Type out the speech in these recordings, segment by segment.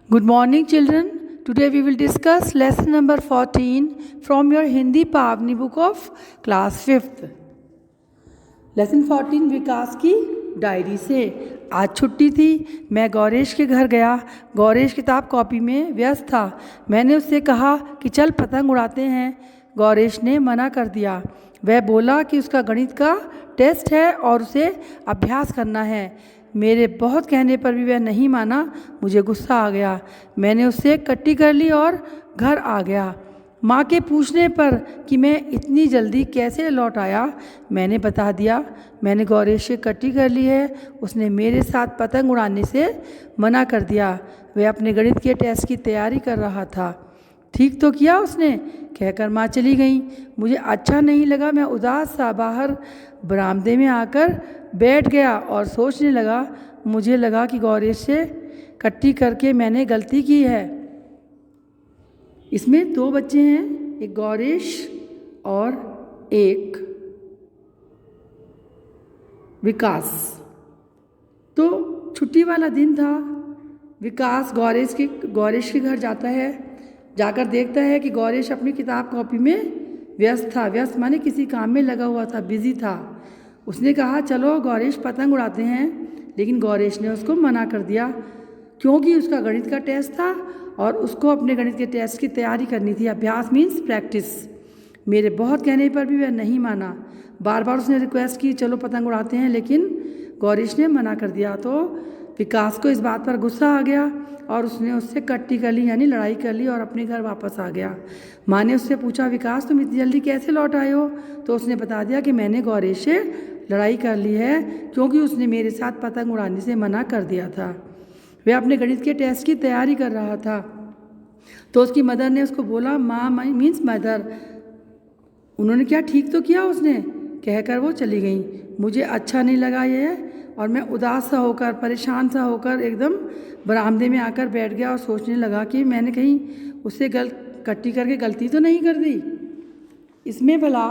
Good morning, children. Today we will discuss lesson number 14 from your Hindi Pavni book of class 5th. Lesson 14 विकास की diary से। आज छुट्टी थी। मैं गौरेश के घर गया। गौरेश किताब कॉपी में व्यस्त था। मैंने उससे कहा कि चल पतंग उड़ाते हैं। गौरेश ने मना कर दिया। वह बोला कि उसका गणित का टेस्ट है और उसे अभ्यास करना है। मेरे बहुत कहने पर भी वह नहीं माना। मुझे गुस्सा आ गया। मैंने उससे कट्टी कर ली और घर आ गया। माँ के पूछने पर कि मैं इतनी जल्दी कैसे लौट आया, मैंने बता दिया मैंने गौरेश से कट्टी कर ली है। उसने मेरे साथ पतंग उड़ाने से मना कर दिया। वह अपने गणित के टेस्ट की तैयारी कर रहा था। ठीक तो किया उसने, कहकर माँ चली गई। मुझे अच्छा नहीं लगा। मैं उदास सा बाहर बरामदे में आकर बैठ गया और सोचने लगा। मुझे लगा कि गौरेश से कट्टी करके मैंने गलती की है। इसमें दो बच्चे हैं, एक गौरेश और एक विकास। तो छुट्टी वाला दिन था। विकास गौरेश के घर जाता है। जाकर देखता है कि गौरेश अपनी किताब कॉपी में व्यस्त था। व्यस्त माने किसी काम में लगा हुआ था, बिजी था। उसने कहा चलो गौरेश पतंग उड़ाते हैं, लेकिन गौरेश ने उसको मना कर दिया क्योंकि उसका गणित का टेस्ट था और उसको अपने गणित के टेस्ट की तैयारी करनी थी। अभ्यास मीन्स प्रैक्टिस। मेरे बहुत कहने पर भी वह नहीं माना। बार बार उसने रिक्वेस्ट की चलो पतंग उड़ाते हैं, लेकिन गौरेश ने मना कर दिया। तो विकास को इस बात पर गुस्सा आ गया और उसने उससे कट्टी कर ली, यानी लड़ाई कर ली और अपने घर वापस आ गया। माँ ने उससे पूछा विकास तुम इतनी जल्दी कैसे लौट आए हो? तो उसने बता दिया कि मैंने गौरेश से लड़ाई कर ली है क्योंकि उसने मेरे साथ पतंग उड़ाने से मना कर दिया था। वह अपने गणित के टेस्ट की तैयारी कर रहा था। तो उसकी मदर ने उसको बोला, माँ मीन्स मदर, उन्होंने क्या ठीक तो किया उसने, कहकर वो चली गई। मुझे अच्छा नहीं लगा ये और मैं उदास सा होकर, परेशान सा होकर एकदम बरामदे में आकर बैठ गया और सोचने लगा कि मैंने कहीं उससे कट्टी करके गलती तो नहीं कर दी। इसमें भला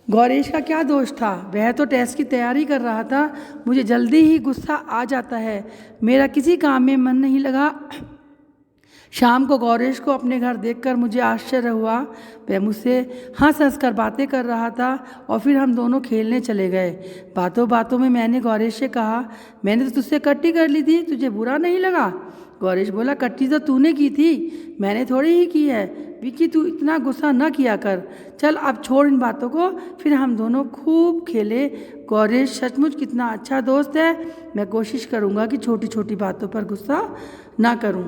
गौरेश का क्या दोष था? वह तो टेस्ट की तैयारी कर रहा था। मुझे जल्दी ही गुस्सा आ जाता है। मेरा किसी काम में मन नहीं लगा। शाम को गौरेश को अपने घर देखकर मुझे आश्चर्य हुआ। वह मुझसे हंस हंस कर बातें कर रहा था और फिर हम दोनों खेलने चले गए। बातों बातों में मैंने गौरेश से कहा मैंने तो तुझसे कट्टी कर ली थी, तुझे बुरा नहीं लगा? गौरेश बोला कट्टी तो तूने की थी, मैंने थोड़ी ही की है। विक्की तू इतना गुस्सा न किया कर। चल अब छोड़ इन बातों को। फिर हम दोनों खूब खेले। गौरेश सचमुच कितना अच्छा दोस्त है। मैं कोशिश करूँगा कि छोटी छोटी बातों पर गुस्सा ना करूँ।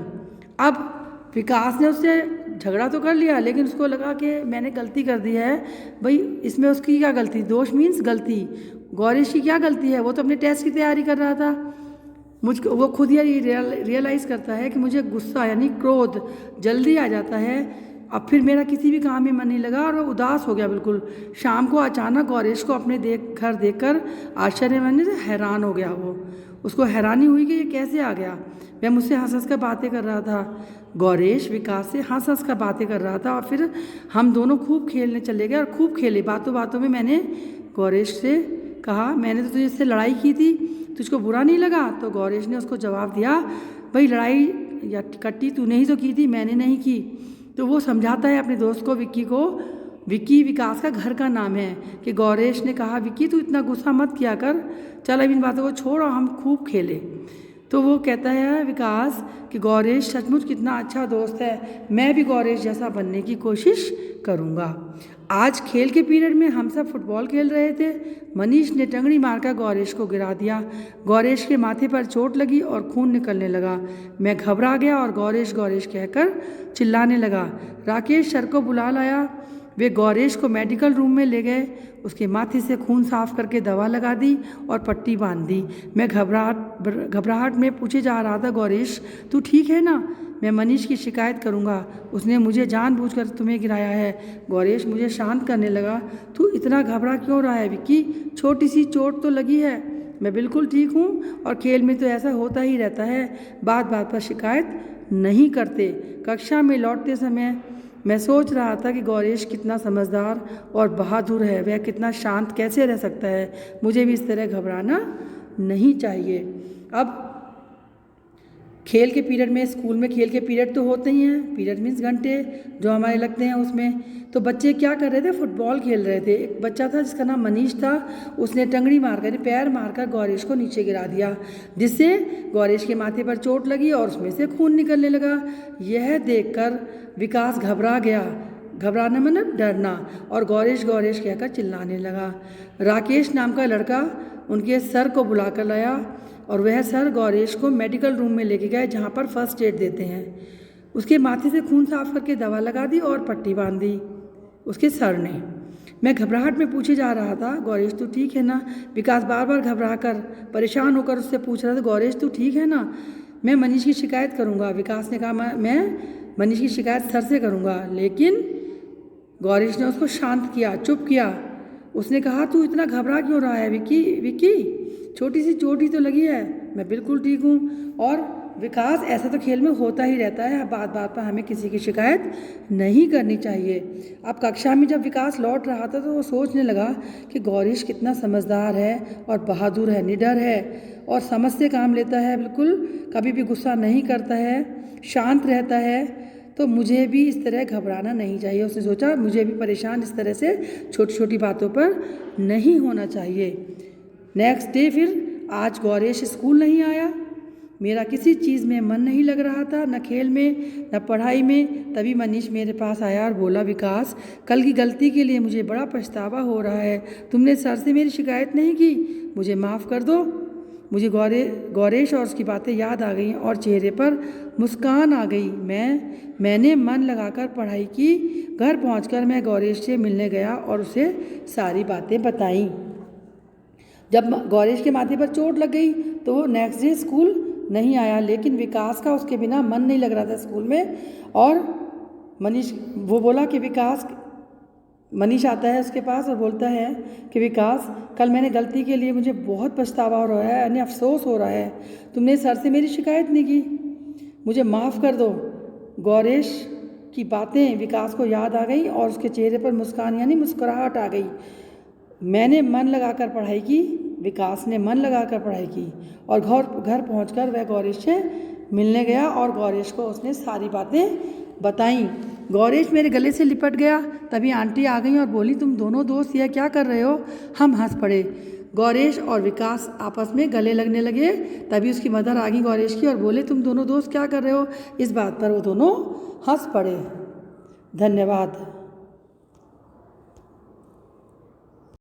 अब विकास ने उससे झगड़ा तो कर लिया, लेकिन उसको लगा कि मैंने गलती कर दी है। भाई इसमें उसकी क्या गलती? दोष मीन्स गलती। गौरेश की क्या गलती है? वो तो अपने टेस्ट की तैयारी कर रहा था। मुझको वो खुद ही रियलाइज़ करता है कि मुझे गुस्सा यानी क्रोध जल्दी आ जाता है। अब फिर मेरा किसी भी काम में मन नहीं लगा और वो उदास हो गया बिल्कुल। शाम को अचानक गौरेश को अपने घर देखकर आश्चर्य मानने से हैरान हो गया। वो उसको हैरानी हुई कि ये कैसे आ गया। वह मुझसे हंस हंस कर बातें कर रहा था। गौरेश विकास से हंस हंस कर बातें कर रहा था और फिर हम दोनों खूब खेलने चले गए और खूब खेले। बातों बातों में मैंने गौरेश से कहा मैंने तो तुझसे लड़ाई की थी, तुझको बुरा नहीं लगा? तो गौरेश ने उसको जवाब दिया भाई लड़ाई या कट्टी तूने ही तो की थी, मैंने नहीं की। तो वो समझाता है अपने दोस्त को, विक्की को। विक्की विकास का घर का नाम है। कि गौरेश ने कहा विक्की तू इतना गुस्सा मत किया कर, चल अब इन बातों को छोड़ और हम खूब खेले। तो वो कहता है विकास कि गौरेश सचमुच कितना अच्छा दोस्त है, मैं भी गौरेश जैसा बनने की कोशिश करूँगा। आज खेल के पीरियड में हम सब फुटबॉल खेल रहे थे। मनीष ने टंगड़ी मारकर गौरेश को गिरा दिया। गौरेश के माथे पर चोट लगी और खून निकलने लगा। मैं घबरा गया और गौरेश गौरेश कहकर चिल्लाने लगा। राकेश सर को बुला लाया। वे गौरेश को मेडिकल रूम में ले गए। उसके माथे से खून साफ करके दवा लगा दी और पट्टी बांध दी। मैं घबराहट में पूछे जा रहा था गौरेश तू ठीक है ना? मैं मनीष की शिकायत करूँगा, उसने मुझे जानबूझकर तुम्हें गिराया है। गौरेश मुझे शांत करने लगा। तू इतना घबरा क्यों रहा है विक्की? छोटी सी चोट तो लगी है, मैं बिल्कुल ठीक हूँ और खेल में तो ऐसा होता ही रहता है, बात बात पर शिकायत नहीं करते। कक्षा में लौटते समय मैं सोच रहा था कि गौरेश कितना समझदार और बहादुर है, वह कितना शांत कैसे रह सकता है। मुझे भी इस तरह घबराना नहीं चाहिए। अब खेल के पीरियड में, स्कूल में खेल के पीरियड तो होते ही हैं, पीरियड मीन्स घंटे जो हमारे लगते हैं उसमें। तो बच्चे क्या कर रहे थे, फुटबॉल खेल रहे थे। एक बच्चा था जिसका नाम मनीष था, उसने टंगड़ी मारकर, पैर मारकर गौरेश को नीचे गिरा दिया, जिससे गौरेश के माथे पर चोट लगी और उसमें से खून निकलने लगा। यह देखकर विकास घबरा गया, घबराना मतलब डरना, और गौरेश गौरेश कहकर चिल्लाने लगा। राकेश नाम का लड़का उनके सर को बुलाकर लाया और वह सर गौरेश को मेडिकल रूम में लेके गए जहाँ पर फर्स्ट एड देते हैं। उसके माथे से खून साफ करके दवा लगा दी और पट्टी बांध दी उसके सर ने। मैं घबराहट में पूछे जा रहा था, गौरेश तू ठीक है ना? विकास बार बार घबरा कर, परेशान होकर उससे पूछ रहा था, गौरेश तू ठीक है ना? मैं मनीष की शिकायत करूँगा। विकास ने कहा, मैं मनीष की शिकायत सर से करूँगा। लेकिन गौरेश ने उसको शांत किया, चुप किया। उसने कहा, तू इतना घबरा क्यों रहा है विक्की? विक्की, छोटी सी चोट ही तो लगी है, मैं बिल्कुल ठीक हूँ। और विकास, ऐसा तो खेल में होता ही रहता है, बात बात पर हमें किसी की शिकायत नहीं करनी चाहिए। अब कक्षा में जब विकास लौट रहा था तो वो सोचने लगा कि गौरेश कितना समझदार है और बहादुर है, निडर है और समझ से काम लेता है, बिल्कुल कभी भी गुस्सा नहीं करता है, शांत रहता है। तो मुझे भी इस तरह घबराना नहीं चाहिए। उसने सोचा, मुझे भी परेशान इस तरह से छोटी छोटी बातों पर नहीं होना चाहिए। नेक्स्ट डे फिर आज गौरेश स्कूल नहीं आया। मेरा किसी चीज़ में मन नहीं लग रहा था, न खेल में न पढ़ाई में। तभी मनीष मेरे पास आया और बोला, विकास, कल की गलती के लिए मुझे बड़ा पछतावा हो रहा है। तुमने सर से मेरी शिकायत नहीं की, मुझे माफ़ कर दो। मुझे गौरेश और उसकी बातें याद आ गई और चेहरे पर मुस्कान आ गई। मैंने मन लगाकर पढ़ाई की। घर पहुंचकर मैं गौरेश से मिलने गया और उसे सारी बातें बताई। जब गौरेश के माथे पर चोट लग गई तो वो नेक्स्ट डे स्कूल नहीं आया, लेकिन विकास का उसके बिना मन नहीं लग रहा था स्कूल में। और वो बोला कि मनीष आता है उसके पास और बोलता है कि विकास, कल मैंने गलती के लिए मुझे बहुत पछतावा हो रहा है, यानी अफसोस हो रहा है। तुमने सर से मेरी शिकायत नहीं की, मुझे माफ़ कर दो। गौरेश की बातें विकास को याद आ गई और उसके चेहरे पर मुस्कान यानी मुस्कुराहट आ गई। मैंने मन लगाकर पढ़ाई की, विकास ने मन लगाकर पढ़ाई की और घर पहुंचकर वह गौरेश से मिलने गया और गौरेश को उसने सारी बातें बताई। गौरेश मेरे गले से लिपट गया। तभी आंटी आ गई और बोली, तुम दोनों दोस्त यह क्या कर रहे हो? हम हंस पड़े। गौरेश और विकास आपस में गले लगने लगे। तभी उसकी मदर आ गई गौरेश की और बोले, तुम दोनों दोस्त क्या कर रहे हो? इस बात पर वो दोनों हंस पड़े। धन्यवाद।